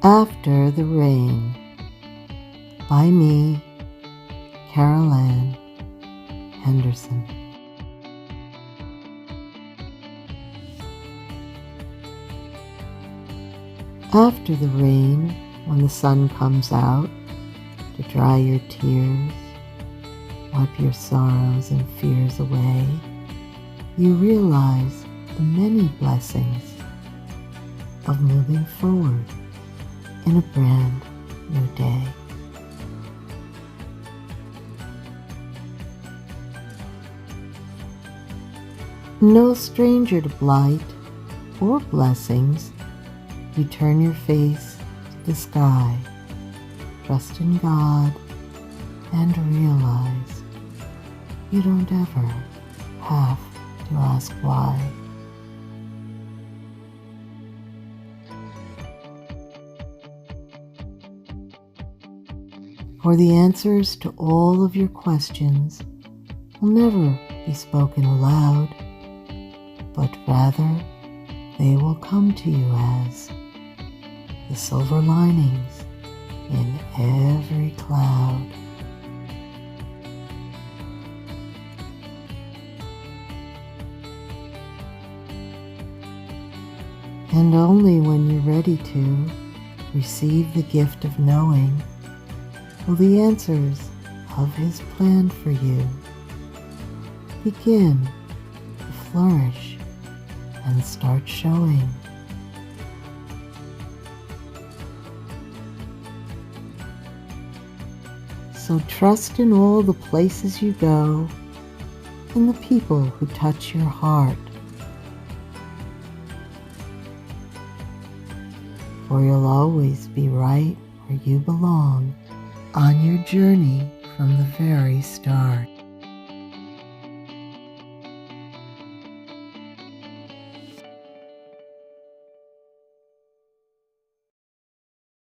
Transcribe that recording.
After the Rain by me, Carol Ann Henderson. After the rain, when the sun comes out to dry your tears, wipe your sorrows and fears away, you realize the many blessings of moving forward in a brand new day. No stranger to blight or blessings, you turn your face to the sky, trust in God, and realize you don't ever have to ask why. For the answers to all of your questions will never be spoken aloud, but rather they will come to you as the silver linings in every cloud. And only when you're ready to receive the gift of knowing will the answers of His plan for you begin to flourish and start showing. So trust in all the places you go and the people who touch your heart. For you'll always be right where you belong on your journey from the very start.